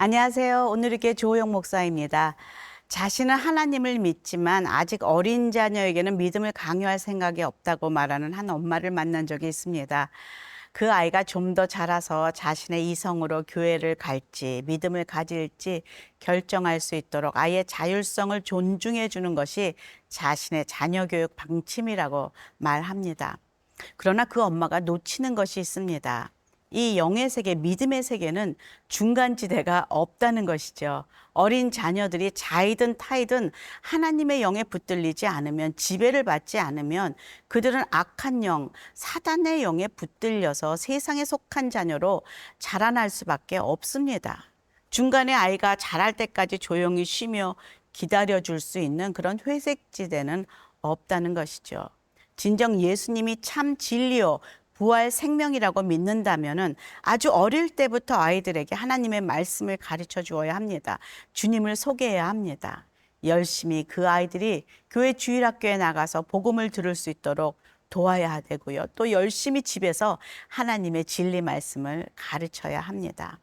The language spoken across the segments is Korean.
안녕하세요. 오늘의 조호영 목사입니다. 자신은 하나님을 믿지만 아직 어린 자녀에게는 믿음을 강요할 생각이 없다고 말하는 한 엄마를 만난 적이 있습니다. 그 아이가 좀 더 자라서 자신의 이성으로 교회를 갈지 믿음을 가질지 결정할 수 있도록 아이의 자율성을 존중해 주는 것이 자신의 자녀 교육 방침이라고 말합니다. 그러나 그 엄마가 놓치는 것이 있습니다. 이 영의 세계, 믿음의 세계는 중간지대가 없다는 것이죠. 어린 자녀들이 자이든 타이든 하나님의 영에 붙들리지 않으면, 지배를 받지 않으면 그들은 악한 영, 사단의 영에 붙들려서 세상에 속한 자녀로 자라날 수밖에 없습니다. 중간에 아이가 자랄 때까지 조용히 쉬며 기다려줄 수 있는 그런 회색지대는 없다는 것이죠. 진정 예수님이 참 진리요 부활 생명이라고 믿는다면은 아주 어릴 때부터 아이들에게 하나님의 말씀을 가르쳐 주어야 합니다. 주님을 소개해야 합니다. 열심히 그 아이들이 교회 주일학교에 나가서 복음을 들을 수 있도록 도와야 되고요. 또 열심히 집에서 하나님의 진리 말씀을 가르쳐야 합니다.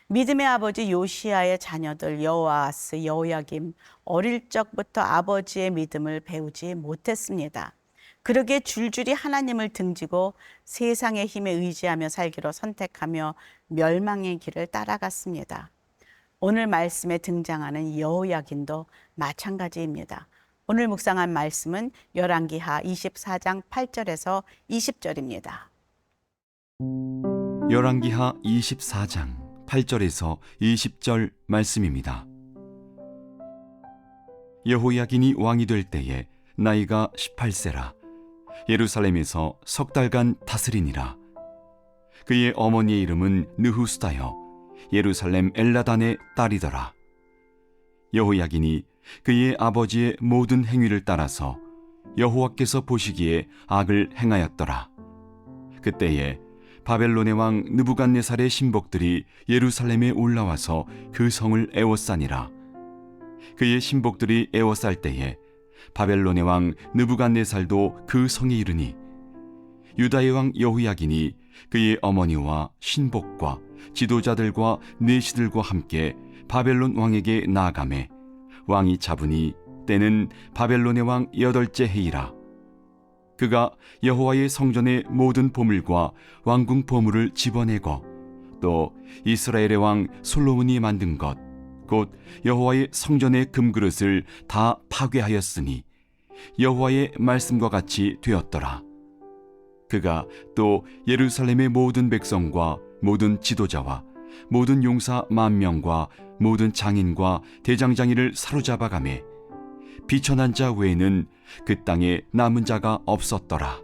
믿음의 아버지 요시야의 자녀들 여호아스, 여호야김 어릴 적부터 아버지의 믿음을 배우지 못했습니다. 그러기에 줄줄이 하나님을 등지고 세상의 힘에 의지하며 살기로 선택하며 멸망의 길을 따라갔습니다. 오늘 말씀에 등장하는 여호야긴도 마찬가지입니다. 오늘 묵상한 말씀은 열왕기하 24장 8절에서 20절입니다. 열왕기하 24장 8절에서 20절 말씀입니다. 여호야긴이 왕이 될 때에 나이가 18세라 예루살렘에서 석 달간 다스리니라. 그의 어머니의 이름은 느후스다여 예루살렘 엘라단의 딸이더라. 여호야긴이 그의 아버지의 모든 행위를 따라서 여호와께서 보시기에 악을 행하였더라. 그때에 바벨론의 왕 느부갓네살의 신복들이 예루살렘에 올라와서 그 성을 애워싸니라. 그의 신복들이 애워쌀 때에 바벨론의 왕 느부갓네살도 그 성에 이르니 유다의 왕 여호야긴이 그의 어머니와 신복과 지도자들과 내시들과 함께 바벨론 왕에게 나아가매 왕이 잡으니 때는 바벨론의 왕 8째 해이라. 그가 여호와의 성전의 모든 보물과 왕궁 보물을 집어내고 또 이스라엘의 왕 솔로몬이 만든 것 곧 여호와의 성전의 금그릇을 다 파괴하였으니 여호와의 말씀과 같이 되었더라. 그가 또 예루살렘의 모든 백성과 모든 지도자와 모든 용사 10,000명과 모든 장인과 대장장이를 사로잡아가매 비천한 자 외에는 그 땅에 남은 자가 없었더라.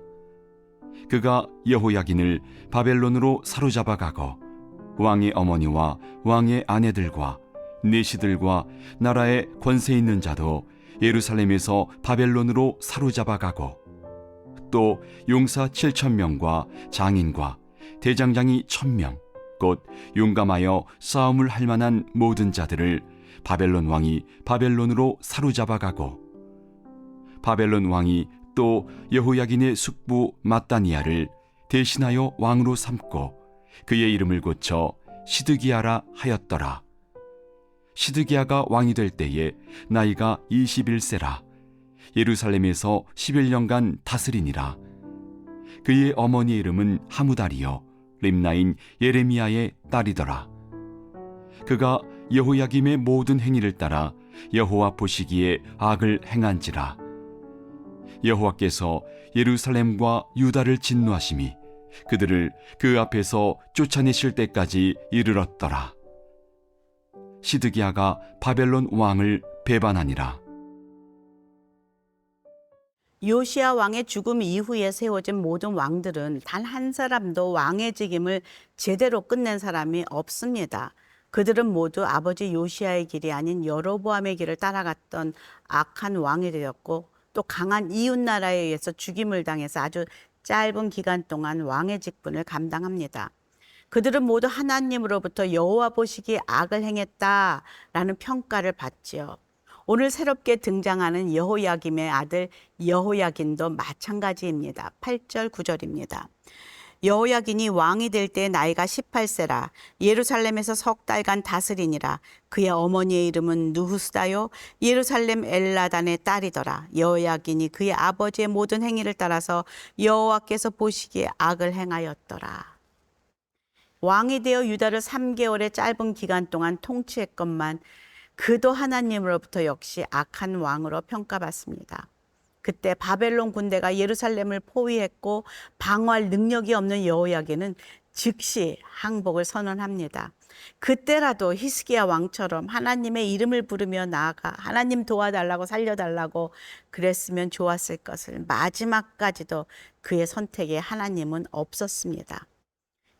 그가 여호야긴을 바벨론으로 사로잡아가고 왕의 어머니와 왕의 아내들과 내시들과 나라의 권세 있는 자도 예루살렘에서 바벨론으로 사로잡아가고 또 용사 7,000명과 장인과 대장장이 1,000명 곧 용감하여 싸움을 할 만한 모든 자들을 바벨론 왕이 바벨론으로 사로잡아가고 바벨론 왕이 또 여호야긴의 숙부 마따니아를 대신하여 왕으로 삼고 그의 이름을 고쳐 시드기야라 하였더라. 시드기야가 왕이 될 때에 나이가 21세라 예루살렘에서 11년간 다스리니라. 그의 어머니의 이름은 하무달이요 림나인 예레미야의 딸이더라. 그가 여호야김의 모든 행위를 따라 여호와 보시기에 악을 행한지라. 여호와께서 예루살렘과 유다를 진노하심이 그들을 그 앞에서 쫓아내실 때까지 이르렀더라. 시드기야가 바벨론 왕을 배반하니라. 요시야 왕의 죽음 이후에 세워진 모든 왕들은 단 한 사람도 왕의 직임을 제대로 끝낸 사람이 없습니다. 그들은 모두 아버지 요시야의 길이 아닌 여로보암의 길을 따라갔던 악한 왕이 되었고 또 강한 이웃나라에 의해서 죽임을 당해서 아주 짧은 기간 동안 왕의 직분을 감당합니다. 그들은 모두 하나님으로부터 여호와 보시기에 악을 행했다라는 평가를 받지요. 오늘 새롭게 등장하는 여호야김의 아들 여호야긴도 마찬가지입니다. 8절 9절입니다. 여호야긴이 왕이 될 때 나이가 18세라. 예루살렘에서 석 달간 다스리니라. 그의 어머니의 이름은 누후스다요 예루살렘 엘라단의 딸이더라. 여호야긴이 그의 아버지의 모든 행위를 따라서 여호와께서 보시기에 악을 행하였더라. 왕이 되어 유다를 3개월의 짧은 기간 동안 통치했건만 그도 하나님으로부터 역시 악한 왕으로 평가받습니다. 그때 바벨론 군대가 예루살렘을 포위했고 방어할 능력이 없는 여호야긴은 즉시 항복을 선언합니다. 그때라도 히스기야 왕처럼 하나님의 이름을 부르며 나아가 하나님 도와달라고 살려달라고 그랬으면 좋았을 것을 마지막까지도 그의 선택에 하나님은 없었습니다.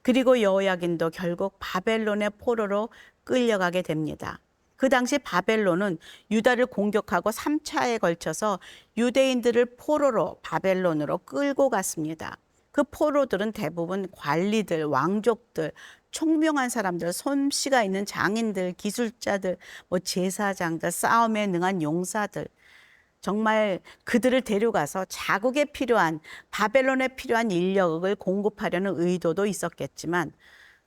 그리고 여호야긴도 결국 바벨론의 포로로 끌려가게 됩니다. 그 당시 바벨론은 유다를 공격하고 3차에 걸쳐서 유대인들을 포로로 바벨론으로 끌고 갔습니다. 그 포로들은 대부분 관리들, 왕족들, 총명한 사람들, 솜씨가 있는 장인들, 기술자들, 제사장들, 싸움에 능한 용사들, 정말 그들을 데려가서 자국에 필요한, 바벨론에 필요한 인력을 공급하려는 의도도 있었겠지만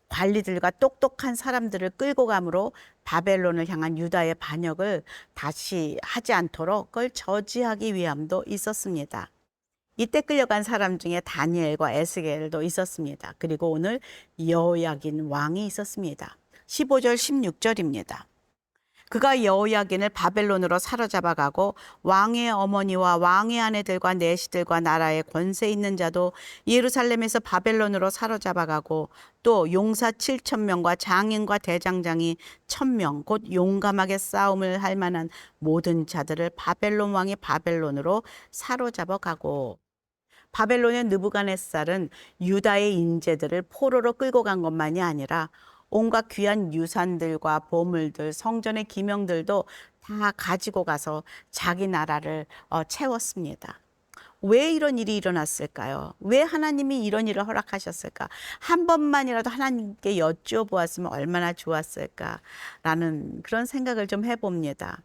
관리들과 똑똑한 사람들을 끌고 가므로 바벨론을 향한 유다의 반역을 다시 하지 않도록 그걸 저지하기 위함도 있었습니다. 이때 끌려간 사람 중에 다니엘과 에스겔도 있었습니다. 그리고 오늘 여호야긴 왕이 있었습니다. 15절 16절입니다. 그가 여호야긴을 바벨론으로 사로잡아가고 왕의 어머니와 왕의 아내들과 내시들과 나라의 권세 있는 자도 예루살렘에서 바벨론으로 사로잡아가고 또 용사 7,000명과 장인과 대장장이 1,000명 곧 용감하게 싸움을 할 만한 모든 자들을 바벨론 왕이 바벨론으로 사로잡아가고, 바벨론의 느부갓네살은 유다의 인재들을 포로로 끌고 간 것만이 아니라 온갖 귀한 유산들과 보물들, 성전의 기명들도 다 가지고 가서 자기 나라를 채웠습니다. 왜 이런 일이 일어났을까요? 왜 하나님이 이런 일을 허락하셨을까? 한 번만이라도 하나님께 여쭈어보았으면 얼마나 좋았을까라는 그런 생각을 좀 해봅니다.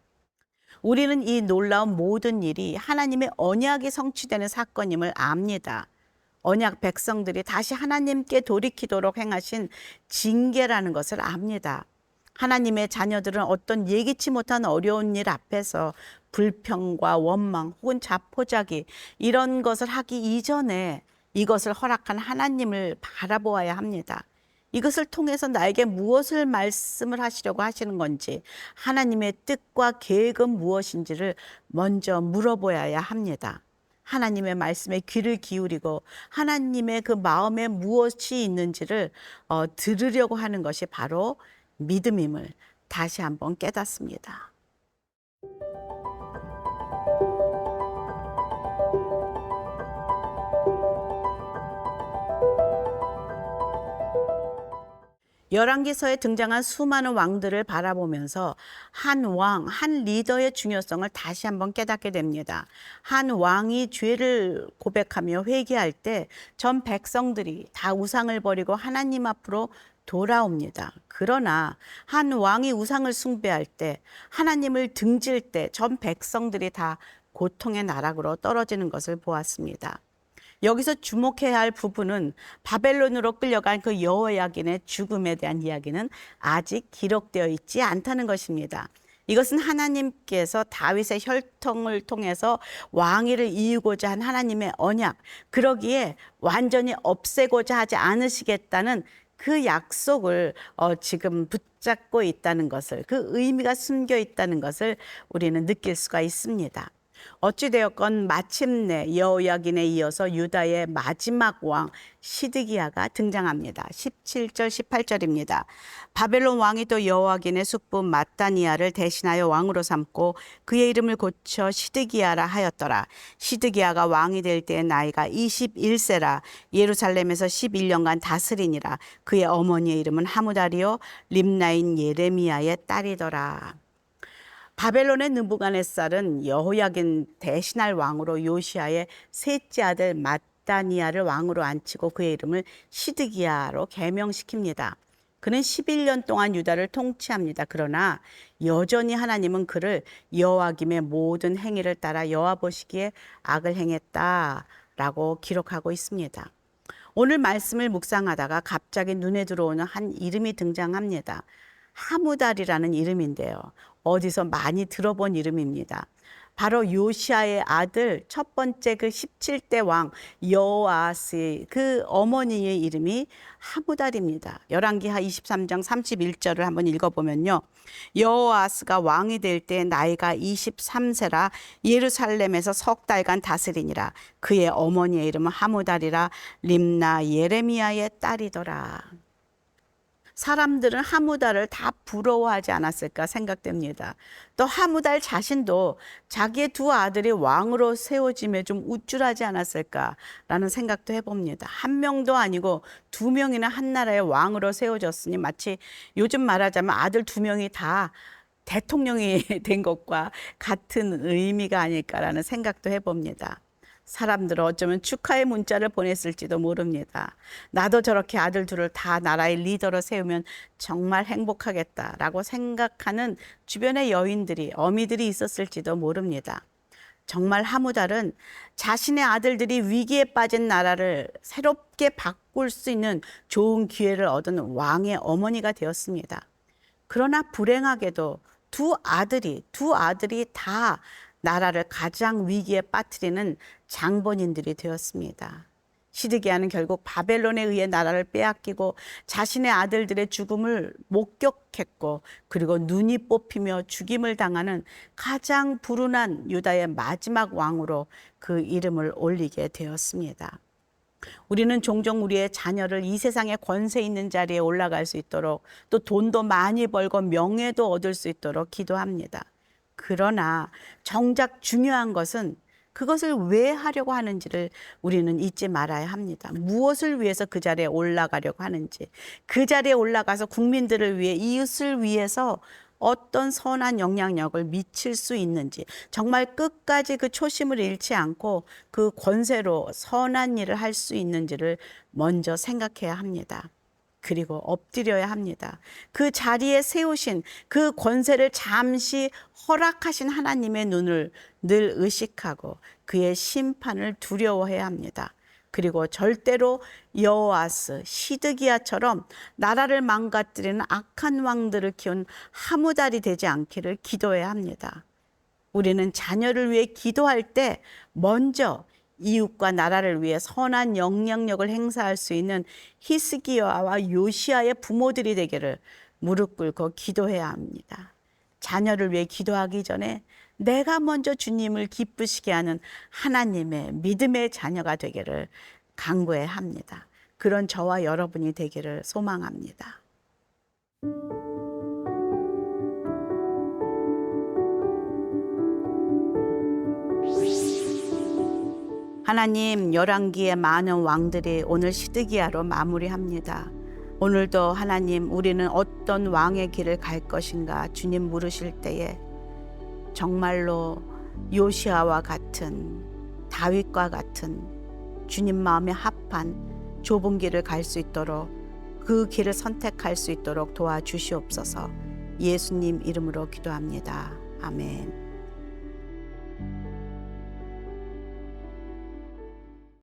우리는 이 놀라운 모든 일이 하나님의 언약이 성취되는 사건임을 압니다. 언약 백성들이 다시 하나님께 돌이키도록 행하신 징계라는 것을 압니다. 하나님의 자녀들은 어떤 예기치 못한 어려운 일 앞에서 불평과 원망 혹은 자포자기 이런 것을 하기 이전에 이것을 허락한 하나님을 바라보아야 합니다. 이것을 통해서 나에게 무엇을 말씀을 하시려고 하시는 건지, 하나님의 뜻과 계획은 무엇인지를 먼저 물어보아야 합니다. 하나님의 말씀에 귀를 기울이고 하나님의 그 마음에 무엇이 있는지를 들으려고 하는 것이 바로 믿음임을 다시 한번 깨닫습니다. 열왕기서에 등장한 수많은 왕들을 바라보면서 한 왕, 한 리더의 중요성을 다시 한번 깨닫게 됩니다. 한 왕이 죄를 고백하며 회개할 때 전 백성들이 다 우상을 버리고 하나님 앞으로 돌아옵니다. 그러나 한 왕이 우상을 숭배할 때, 하나님을 등질 때 전 백성들이 다 고통의 나락으로 떨어지는 것을 보았습니다. 여기서 주목해야 할 부분은 바벨론으로 끌려간 그 여호야긴의 죽음에 대한 이야기는 아직 기록되어 있지 않다는 것입니다. 이것은 하나님께서 다윗의 혈통을 통해서 왕위를 이루고자 한 하나님의 언약, 그러기에 완전히 없애고자 하지 않으시겠다는 그 약속을 지금 붙잡고 있다는 것을, 그 의미가 숨겨 있다는 것을 우리는 느낄 수가 있습니다. 어찌되었건 마침내 여호야긴에 이어서 유다의 마지막 왕 시드기야가 등장합니다. 17절 18절입니다. 바벨론 왕이 또 여호야긴의 숙부 마따니아를 대신하여 왕으로 삼고 그의 이름을 고쳐 시드기야라 하였더라. 시드기야가 왕이 될 때의 나이가 21세라. 예루살렘에서 11년간 다스리니라. 그의 어머니의 이름은 하무다리요 림나인 예레미야의 딸이더라. 바벨론의 느부갓네살은 여호야긴 대신할 왕으로 요시야의 셋째 아들 마따니아를 왕으로 앉히고 그의 이름을 시드기야로 개명시킵니다. 그는 11년 동안 유다를 통치합니다. 그러나 여전히 하나님은 그를 여호야김의 모든 행위를 따라 여호와 보시기에 악을 행했다라고 기록하고 있습니다. 오늘 말씀을 묵상하다가 갑자기 눈에 들어오는 한 이름이 등장합니다. 하무달이라는 이름인데요. 어디서 많이 들어본 이름입니다. 바로 요시아의 아들 첫 번째 그 17대 왕 여호아스의 그 어머니의 이름이 하무달입니다. 열왕기하 23장 31절을 한번 읽어보면요. 여호아스가 왕이 될 때 나이가 23세라 예루살렘에서 석 달간 다스리니라. 그의 어머니의 이름은 하무달이라 림나 예레미야의 딸이더라. 사람들은 하무달을 다 부러워하지 않았을까 생각됩니다. 또 하무달 자신도 자기의 두 아들이 왕으로 세워짐에 좀 우쭐하지 않았을까라는 생각도 해봅니다. 한 명도 아니고 두 명이나 한 나라의 왕으로 세워졌으니 마치 요즘 말하자면 아들 두 명이 다 대통령이 된 것과 같은 의미가 아닐까라는 생각도 해봅니다. 사람들은 어쩌면 축하의 문자를 보냈을지도 모릅니다. 나도 저렇게 아들 둘을 다 나라의 리더로 세우면 정말 행복하겠다라고 생각하는 주변의 여인들이, 어미들이 있었을지도 모릅니다. 정말 하무달은 자신의 아들들이 위기에 빠진 나라를 새롭게 바꿀 수 있는 좋은 기회를 얻은 왕의 어머니가 되었습니다. 그러나 불행하게도 두 아들이 다 나라를 가장 위기에 빠뜨리는 장본인들이 되었습니다. 시드기야는 결국 바벨론에 의해 나라를 빼앗기고 자신의 아들들의 죽음을 목격했고 그리고 눈이 뽑히며 죽임을 당하는 가장 불운한 유다의 마지막 왕으로 그 이름을 올리게 되었습니다. 우리는 종종 우리의 자녀를 이 세상의 권세 있는 자리에 올라갈 수 있도록 또 돈도 많이 벌고 명예도 얻을 수 있도록 기도합니다. 그러나 정작 중요한 것은 그것을 왜 하려고 하는지를 우리는 잊지 말아야 합니다. 무엇을 위해서 그 자리에 올라가려고 하는지, 그 자리에 올라가서 국민들을 위해, 이웃을 위해서 어떤 선한 영향력을 미칠 수 있는지, 정말 끝까지 그 초심을 잃지 않고 그 권세로 선한 일을 할 수 있는지를 먼저 생각해야 합니다. 그리고 엎드려야 합니다. 그 자리에 세우신 그 권세를 잠시 허락하신 하나님의 눈을 늘 의식하고 그의 심판을 두려워해야 합니다. 그리고 절대로 여호아스, 시드기야처럼 나라를 망가뜨리는 악한 왕들을 키운 하무달이 되지 않기를 기도해야 합니다. 우리는 자녀를 위해 기도할 때 먼저 이웃과 나라를 위해 선한 영향력을 행사할 수 있는 히스기야와 요시야의 부모들이 되기를 무릎 꿇고 기도해야 합니다. 자녀를 위해 기도하기 전에 내가 먼저 주님을 기쁘시게 하는 하나님의 믿음의 자녀가 되기를 간구해야 합니다. 그런 저와 여러분이 되기를 소망합니다. 하나님, 열왕기의 많은 왕들이 오늘 시드기야로 마무리합니다. 오늘도 하나님, 우리는 어떤 왕의 길을 갈 것인가 주님 물으실 때에 정말로 요시아와 같은, 다윗과 같은 주님 마음에 합한 좁은 길을 갈 수 있도록, 그 길을 선택할 수 있도록 도와주시옵소서. 예수님 이름으로 기도합니다. 아멘.